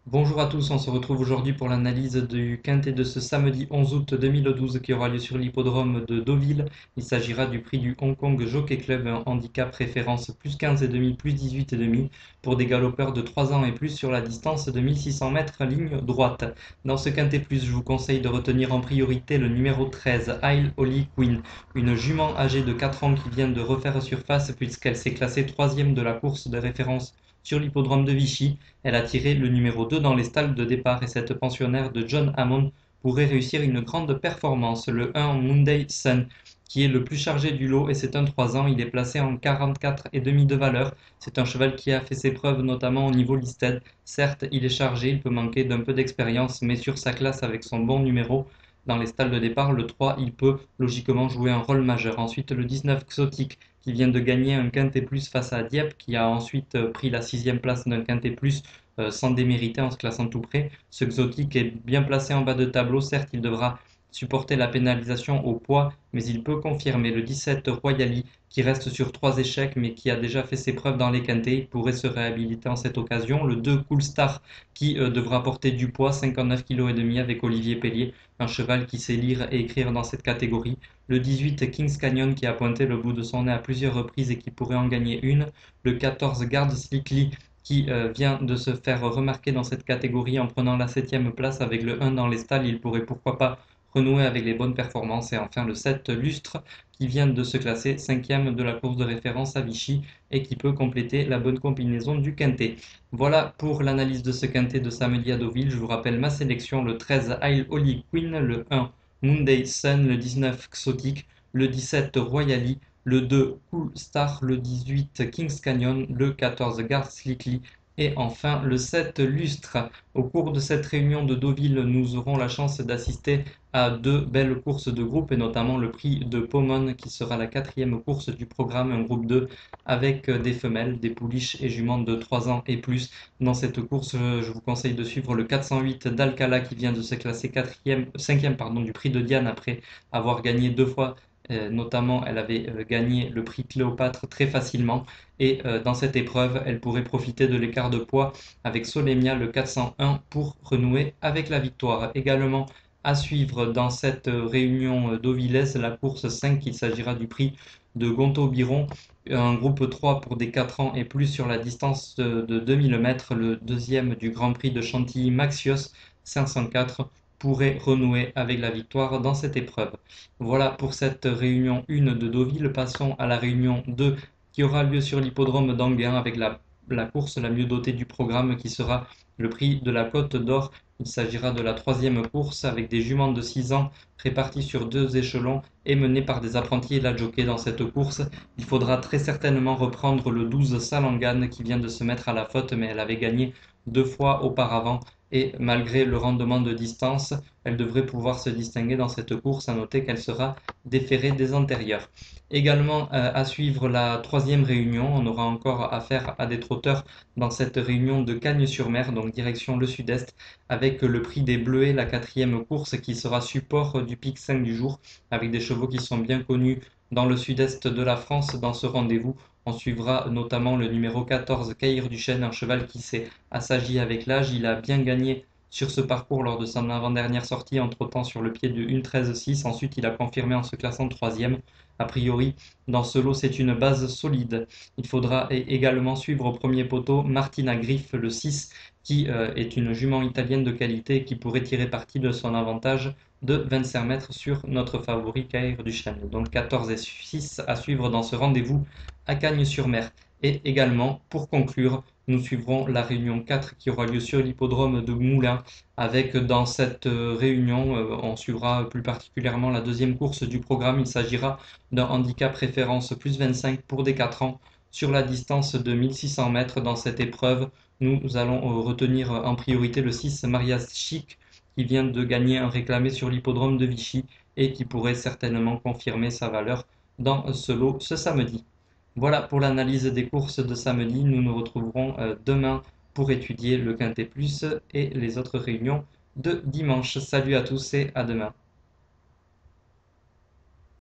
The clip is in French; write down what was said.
Bonjour à tous, on se retrouve aujourd'hui pour l'analyse du quintet de ce samedi 11 août 2012 qui aura lieu sur l'hippodrome de Deauville. Il s'agira du prix du Hong Kong Jockey Club, un handicap référence plus 15,5, plus 18,5 pour des galopeurs de 3 ans et plus sur la distance de 1600 mètres ligne droite. Dans ce quintet plus, je vous conseille de retenir en priorité le numéro 13, Isle Holly Queen, une jument âgée de 4 ans qui vient de refaire surface puisqu'elle s'est classée troisième de la course de référence sur l'hippodrome de Vichy. Elle a tiré le numéro 2 dans les stalles de départ et cette pensionnaire de John Hammond pourrait réussir une grande performance. Le 1 Monday Sun qui est le plus chargé du lot et c'est un 3 ans, il est placé en 44,5 de valeur. C'est un cheval qui a fait ses preuves notamment au niveau listed. Certes, il est chargé, il peut manquer d'un peu d'expérience, mais sur sa classe avec son bon numéro dans les stalles de départ, le 3, il peut logiquement jouer un rôle majeur. Ensuite, le 19 Xotic qui vient de gagner un quintet plus face à Dieppe, qui a ensuite pris la sixième place d'un quintet plus sans démériter en se classant tout près. Ce Xotic est bien placé en bas de tableau, certes il devra supporter la pénalisation au poids, mais il peut confirmer. Le 17 Royali qui reste sur 3 échecs mais qui a déjà fait ses preuves dans les quintets, pourrait se réhabiliter en cette occasion. Le 2 Cool Star qui devra porter du poids, 59,5 kg avec Olivier Pellier, un cheval qui sait lire et écrire dans cette catégorie. Le 18 Kings Canyon qui a pointé le bout de son nez à plusieurs reprises et qui pourrait en gagner une. Le 14 Guard Slickly qui vient de se faire remarquer dans cette catégorie en prenant la septième place avec le 1 dans les stalles. Il pourrait pourquoi pas renouer avec les bonnes performances. Et enfin le 7 Lustre qui vient de se classer cinquième de la course de référence à Vichy et qui peut compléter la bonne combinaison du quintet. Voilà pour l'analyse de ce quintet de samedi à Deauville. Je vous rappelle ma sélection: le 13 Isle Holly Queen, le 1 Monday Sun, le 19 Xotic, le 17 Royali, le 2 Cool Star, le 18 Kings Canyon, le 14 Guard Slickly et enfin le 7 Lustre. Au cours de cette réunion de Deauville, nous aurons la chance d'assister à deux belles courses de groupe et notamment le prix de Pomone qui sera la quatrième course du programme, un groupe 2 avec des femelles, des pouliches et juments de 3 ans et plus. Dans cette course, je vous conseille de suivre le 408 d'Alcala qui vient de se classer 5e du prix de Diane après avoir gagné deux fois. Notamment, elle avait gagné le prix Cléopâtre très facilement et dans cette épreuve, elle pourrait profiter de l'écart de poids avec Solemia le 401 pour renouer avec la victoire. Également à suivre dans cette réunion d'Oviles, la course 5, il s'agira du prix de Gontaut-Biron, un groupe 3 pour des 4 ans et plus sur la distance de 2000 mètres. Le deuxième du Grand Prix de Chantilly, Maxios 504, pourrait renouer avec la victoire dans cette épreuve. Voilà pour cette réunion 1 de Deauville. Passons à la réunion 2 qui aura lieu sur l'hippodrome d'Anguin avec la course la mieux dotée du programme qui sera le prix de la Côte d'Or. Il s'agira de la troisième course avec des juments de 6 ans répartis sur deux échelons et menés par des apprentis et la jockey. Dans cette course, il faudra très certainement reprendre le 12 Salangan qui vient de se mettre à la faute, mais elle avait gagné deux fois auparavant et malgré le rendement de distance, elle devrait pouvoir se distinguer dans cette course. À noter qu'elle sera déférée des antérieurs. Également à suivre la troisième réunion, on aura encore affaire à des trotteurs dans cette réunion de Cagnes-sur-Mer, donc direction le sud-est, avec le prix des Bleuets, la quatrième course qui sera support du pic 5 du jour, avec des chevaux qui sont bien connus dans le sud-est de la France. Dans ce rendez-vous, on suivra notamment le numéro 14, Caïr Duchesne, un cheval qui s'est assagi avec l'âge. Il a bien gagné sur ce parcours lors de son avant-dernière sortie en trottant sur le pied de 1,13,6. Ensuite, il a confirmé en se classant troisième. A priori, dans ce lot, c'est une base solide. Il faudra également suivre au premier poteau Martina Griff, le 6, qui est une jument italienne de qualité et qui pourrait tirer parti de son avantage de 25 mètres sur notre favori Caïr Duchesne. Donc 14 et 6 à suivre dans ce rendez-vous à Cagnes-sur-Mer. Et également, pour conclure, nous suivrons la réunion 4 qui aura lieu sur l'hippodrome de Moulins avec dans cette réunion, on suivra plus particulièrement la deuxième course du programme. Il s'agira d'un handicap référence plus 25 pour des 4 ans sur la distance de 1600 mètres. Dans cette épreuve, nous allons retenir en priorité le 6 Marias Chic qui vient de gagner un réclamé sur l'hippodrome de Vichy et qui pourrait certainement confirmer sa valeur dans ce lot ce samedi. Voilà pour l'analyse des courses de samedi. Nous nous retrouverons demain pour étudier le Quintet Plus et les autres réunions de dimanche. Salut à tous et à demain.